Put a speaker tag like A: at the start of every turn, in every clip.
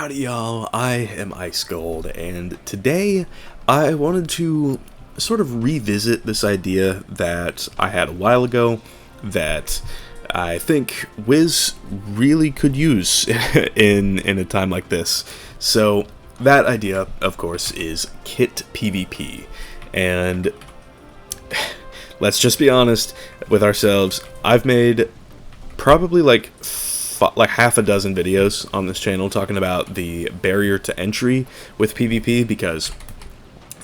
A: Howdy y'all, I am Ice Gold, and today I wanted to sort of revisit this idea that I had a while ago that I think Wiz really could use in a time like this. So that idea, of course, is kit PvP, and let's just be honest with ourselves, I've made probably like half a dozen videos on this channel talking about the barrier to entry with PvP, because,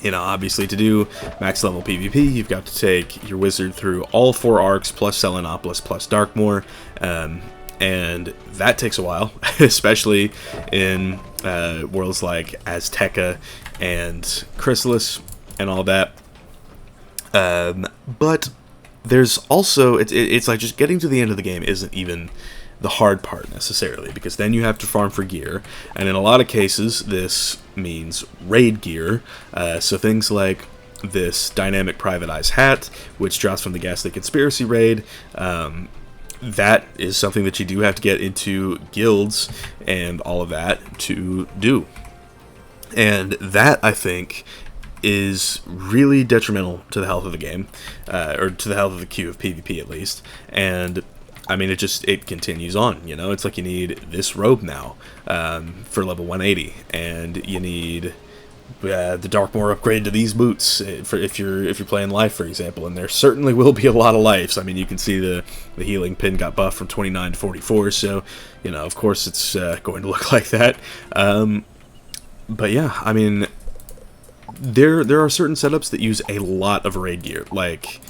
A: you know, obviously to do max level PvP, you've got to take your wizard through all 4 arcs, plus Selenopolis, plus Darkmoor, and that takes a while, especially in worlds like Azteca and Chrysalis and all that. But there's also, it's like just getting to the end of the game isn't even the hard part necessarily, because then you have to farm for gear, and in a lot of cases this means raid gear, so things like this dynamic private eyes hat, which drops from the Ghastly Conspiracy raid, that is something that you do have to get into guilds and all of that to do, and that, I think, is really detrimental to the health of the game, or to the health of the queue of PvP at least. And I mean, it continues on, you know. It's like you need this robe now for level 180, and you need the Darkmoor upgrade to these boots for if you're playing life, for example. And there certainly will be a lot of lives. I mean, you can see the healing pin got buffed from 29 to 44, so, you know, of course it's going to look like that. But yeah, I mean, there are certain setups that use a lot of raid gear, like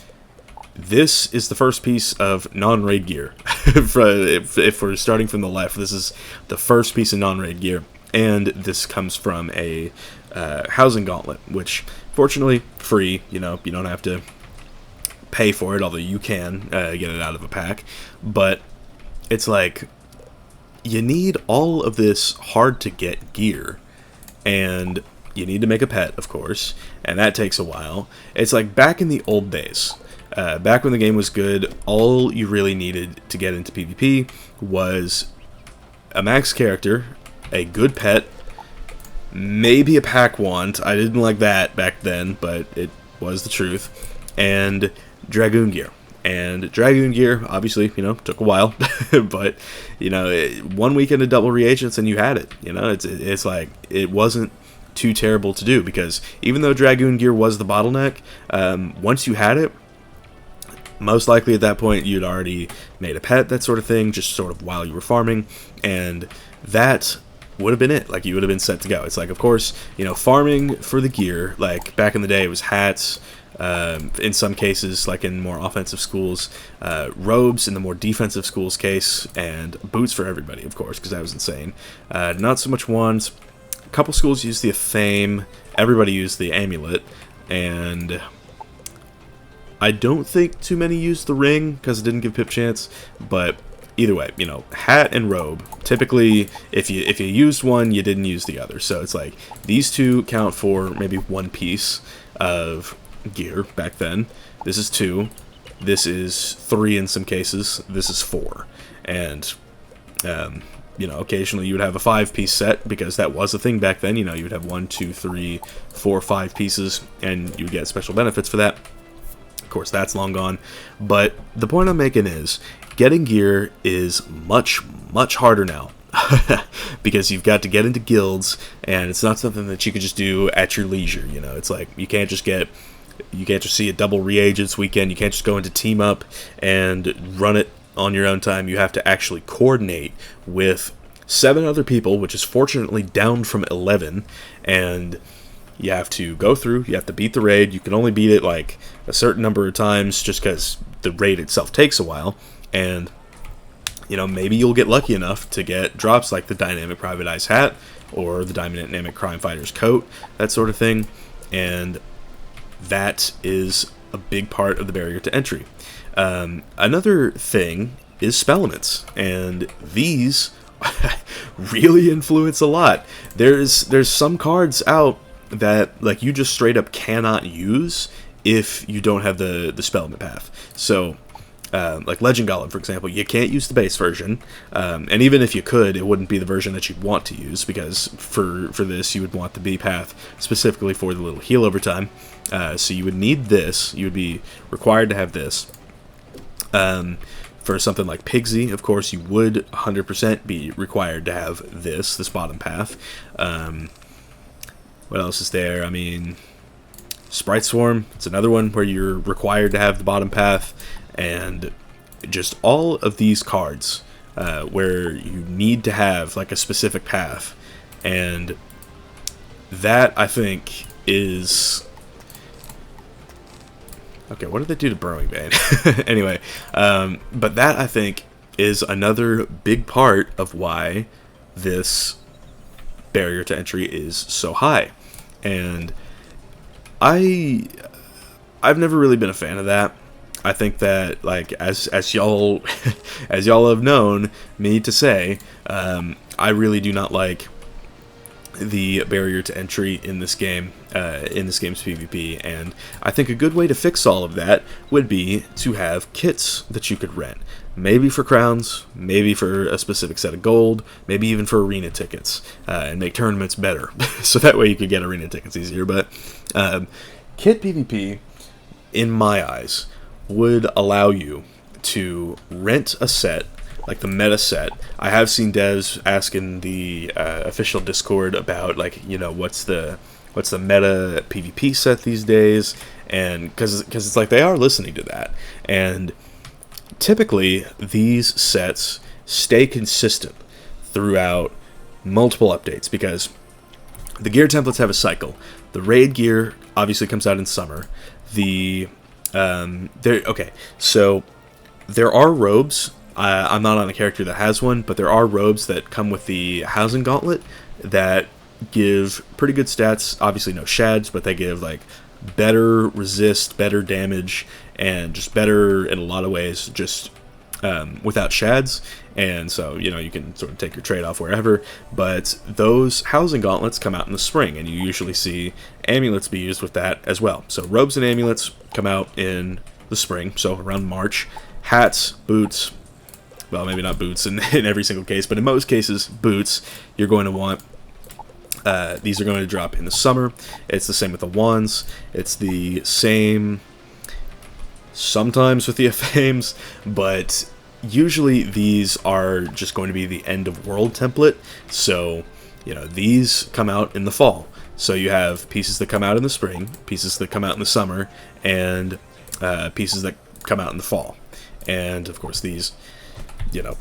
A: this is the first piece of non-raid gear. if we're starting from the left, this is the first piece of non-raid gear, and this comes from a housing gauntlet, which fortunately free. You know, you don't have to pay for it, although you can get it out of a pack. But it's like you need all of this hard to get gear, and you need to make a pet, of course, and that takes a while. It's like back in the old days. Back when the game was good, all you really needed to get into PvP was a max character, a good pet, maybe a pack wand. I didn't like that back then, but it was the truth, and Dragoon gear. And Dragoon gear, obviously, you know, took a while, but, you know, 1 weekend of double reagents and you had it. You know, it's like, it wasn't too terrible to do, because even though Dragoon gear was the bottleneck, once you had it, most likely at that point you'd already made a pet, that sort of thing, just sort of while you were farming, and that would have been it. Like, you would have been set to go. It's like, of course, you know, farming for the gear, like back in the day it was hats, in some cases, like in more offensive schools, robes in the more defensive schools case, and boots for everybody, of course, because that was insane. Not so much wands. A couple schools used the Fame, everybody used the amulet, and I don't think too many used the ring because it didn't give pip chance, but either way, you know, hat and robe, typically if you used one, you didn't use the other. So it's like these two count for maybe 1 piece of gear back then. This is 2. This is 3 in some cases. This is 4. And you know, occasionally you would have a 5-piece set, because that was a thing back then. You know, you would have 1, 2, 3, 4, 5 pieces, and you would get special benefits for that. Of course, that's long gone, but the point I'm making is getting gear is much harder now, because you've got to get into guilds, and it's not something that you can just do at your leisure. You know, it's like you can't just see a double reagents weekend. You can't just go into team up and run it on your own time. You have to actually coordinate with 7 other people, which is fortunately down from 11, and you have to go through, you have to beat the raid. You can only beat it like a certain number of times just because the raid itself takes a while. And, you know, maybe you'll get lucky enough to get drops like the Dynamic Private Eyes hat or the Dynamic Crime Fighter's coat, that sort of thing. And that is a big part of the barrier to entry. Another thing is spell limits, and these really influence a lot. There's some cards out that, like, you just straight up cannot use if you don't have the spell limit path. So like Legend Golem, for example, you can't use the base version, and even if you could, it wouldn't be the version that you'd want to use, because for this, you would want the B path specifically for the little heal over time. So you would need this. You would be required to have this. For something like Pigsy, of course, you would 100% be required to have this bottom path. What else is there? I mean, Sprite Swarm, it's another one where you're required to have the bottom path, and just all of these cards where you need to have like a specific path, and that, I think, is... Okay, what did they do to Burrowing Bane? Anyway, but that, I think, is another big part of why this barrier to entry is so high. And I've never really been a fan of that. I think that, like, as y'all as y'all have known me to say, I really do not like the barrier to entry in this game, in this game's PvP, and I think a good way to fix all of that would be to have kits that you could rent. Maybe for crowns, maybe for a specific set of gold, maybe even for arena tickets, and make tournaments better. So that way you could get arena tickets easier. But kit PvP, in my eyes, would allow you to rent a set, like the meta set. I have seen devs ask in the official Discord about, like, you know, what's the meta PvP set these days, and because it's like they are listening to that, and typically these sets stay consistent throughout multiple updates, because the gear templates have a cycle. The raid gear obviously comes out in summer. Okay, so there are robes. I'm not on a character that has one, but there are robes that come with the Housing Gauntlet that give pretty good stats. Obviously no shads, but they give like better resist, better damage, and just better in a lot of ways, just without shads. And so, you know, you can sort of take your trade off wherever. But those Housing Gauntlets come out in the spring, and you usually see amulets be used with that as well. So robes and amulets come out in the spring, so around March. Hats, boots, well, maybe not boots in every single case, but in most cases, boots, you're going to want. These are going to drop in the summer. It's the same with the wands. It's the same sometimes with the Fames, but usually these are just going to be the end of world template. So, you know, these come out in the fall. So you have pieces that come out in the spring, pieces that come out in the summer, and pieces that come out in the fall. And of course these, you know,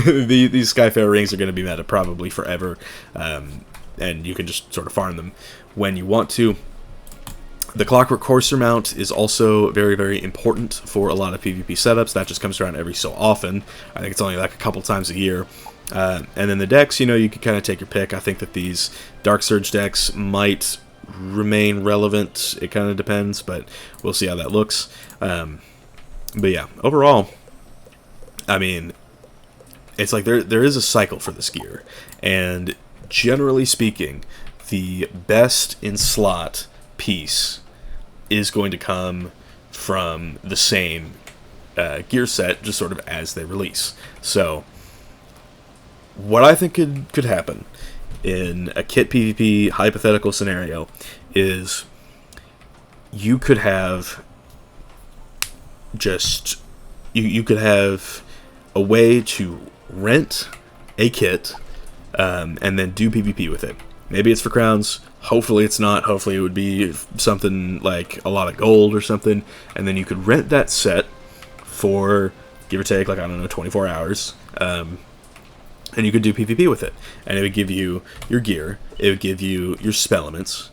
A: these Skyfarer rings are going to be meta probably forever, and you can just sort of farm them when you want to. The Clockwork Courser mount is also very, very important for a lot of PvP setups. That just comes around every so often. I think it's only like a couple times a year. And then the decks, you know, you can kind of take your pick. I think that these Dark Surge decks might remain relevant. It kind of depends, but we'll see how that looks. But yeah, overall, I mean, it's like there is a cycle for this gear. And generally speaking, the best in slot piece is going to come from the same gear set, just sort of as they release. So what I think could happen in a kit PvP hypothetical scenario is you could have just you could have a way to rent a kit and then do PvP with it. Maybe it's for crowns. Hopefully it's not. Hopefully it would be something like a lot of gold or something. And then you could rent that set for, give or take, like, I don't know, 24 hours. And you could do PvP with it. And it would give you your gear. It would give you your spell elements.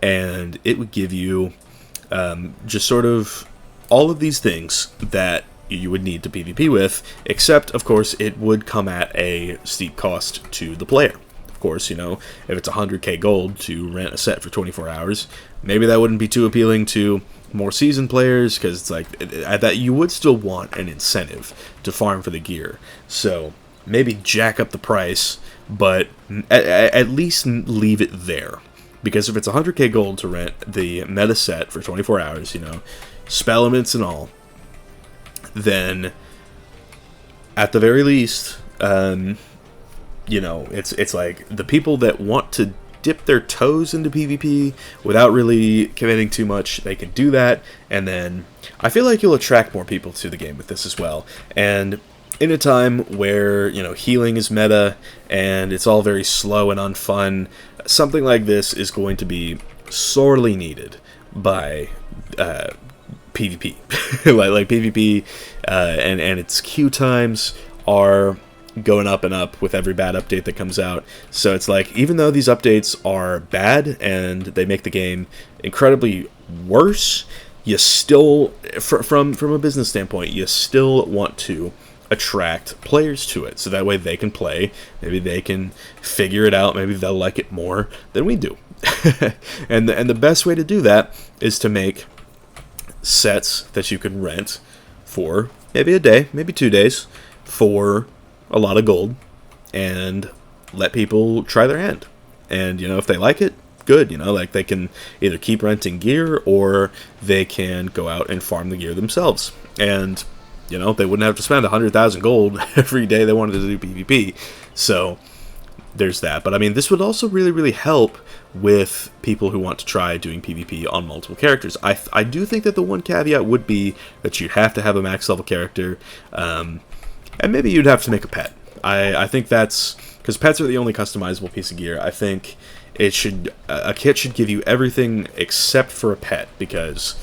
A: And it would give you just sort of all of these things that you would need to PvP with. Except, of course, it would come at a steep cost to the player. Of course, you know, if it's 100k gold to rent a set for 24 hours, maybe that wouldn't be too appealing to more seasoned players, because it's like, at that you would still want an incentive to farm for the gear. So maybe jack up the price, but at least leave it there. Because if it's 100k gold to rent the meta set for 24 hours, you know, spell elements and all, then at the very least, you know, it's like the people that want to dip their toes into PvP without really committing too much, they can do that, and then I feel like you'll attract more people to the game with this as well. And in a time where, you know, healing is meta and it's all very slow and unfun, something like this is going to be sorely needed by PvP. like PvP and its queue times are going up and up with every bad update that comes out. So it's like, even though these updates are bad and they make the game incredibly worse, you still, from a business standpoint, you still want to attract players to it, so that way they can play, maybe they can figure it out, maybe they'll like it more than we do. and the best way to do that is to make sets that you can rent for maybe a day, maybe 2 days, for a lot of gold, and let people try their hand. And, you know, if they like it, good, you know, like they can either keep renting gear or they can go out and farm the gear themselves. And, you know, they wouldn't have to spend 100,000 gold every day they wanted to do PvP. So there's that. But I mean, this would also really, really help with people who want to try doing PvP on multiple characters. I do think that the one caveat would be that you have to have a max level character, and maybe you'd have to make a pet. I think that's because pets are the only customizable piece of gear. I think it should, a kit should give you everything except for a pet, because,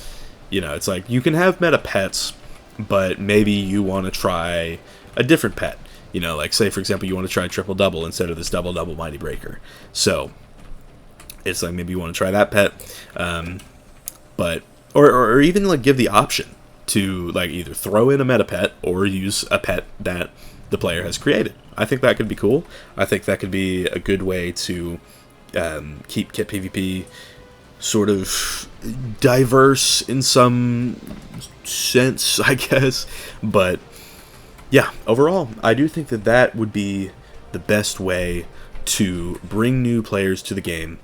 A: you know, it's like you can have meta pets, but maybe you want to try a different pet. You know, like, say, for example, you want to try triple double instead of this double double mighty breaker. So it's like, maybe you want to try that pet, but or even like give the option to like either throw in a meta pet or use a pet that the player has created. I think that could be cool. I think that could be a good way to keep kit PvP sort of diverse in some sense, I guess. But yeah, overall, I do think that that would be the best way to bring new players to the game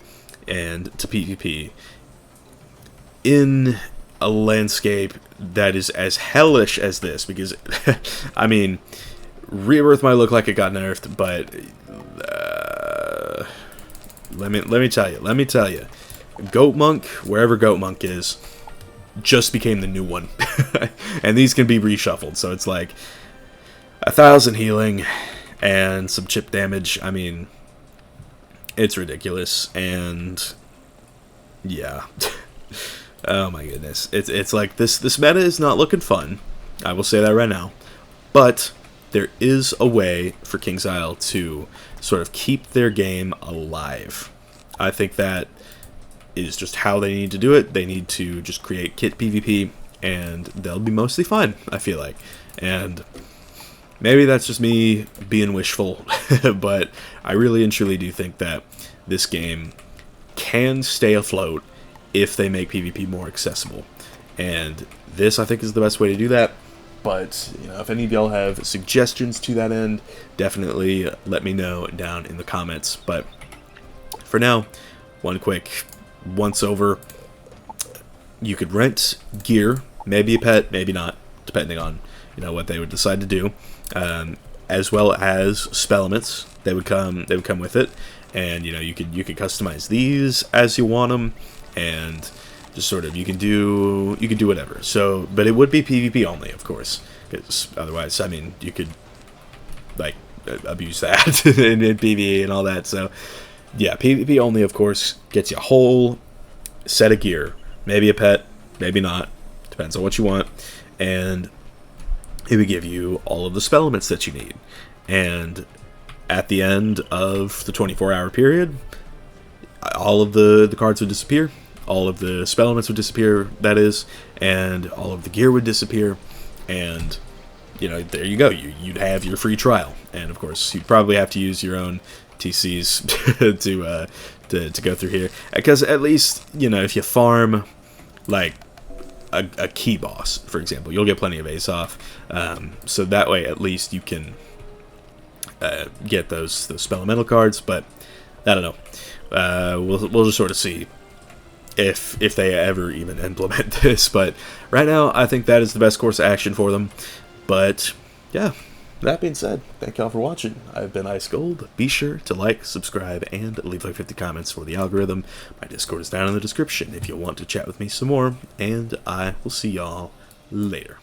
A: and to PvP in a landscape that is as hellish as this. Because, I mean, Rebirth might look like it got nerfed, but let me tell you, Goat Monk, wherever Goat Monk is, just became the new one. And these can be reshuffled, so it's like 1,000 healing and some chip damage. I mean, it's ridiculous. And yeah. Oh my goodness. It's like this meta is not looking fun. I will say that right now. But there is a way for KingsIsle to sort of keep their game alive. I think that is just how they need to do it. They need to just create kit PvP, and they'll be mostly fine, I feel like. And maybe that's just me being wishful, but I really and truly do think that this game can stay afloat if they make PvP more accessible. And this, I think, is the best way to do that. But, you know, if any of y'all have suggestions to that end, definitely let me know down in the comments. But for now, one quick once-over. You could rent gear, maybe a pet, maybe not, depending on, you know, what they would decide to do. As well as spellements, they would come with it, and, you know, you could customize these as you want them, and just sort of you can do whatever. So, but it would be PvP only, of course, because otherwise, I mean, you could like abuse that in PvE and all that. So yeah, PvP only, of course, gets you a whole set of gear, maybe a pet, maybe not, depends on what you want, and it would give you all of the spellements that you need. And at the end of the 24-hour period, all of the cards would disappear, all of the spellements would disappear, that is, and all of the gear would disappear, and, you know, there you go, you'd have your free trial. And of course, you'd probably have to use your own TCs to go through here, because at least, you know, if you farm like a key boss, for example, you'll get plenty of ace off, so that way at least you can get those spelemental cards. But I don't know, we'll just sort of see if they ever even implement this. But right now, I think that is the best course of action for them. But yeah, that being said, thank y'all for watching. I've been Ice Gold. Be sure to like, subscribe, and leave like 50 comments for the algorithm. My Discord is down in the description if you'll want to chat with me some more, and I will see y'all later.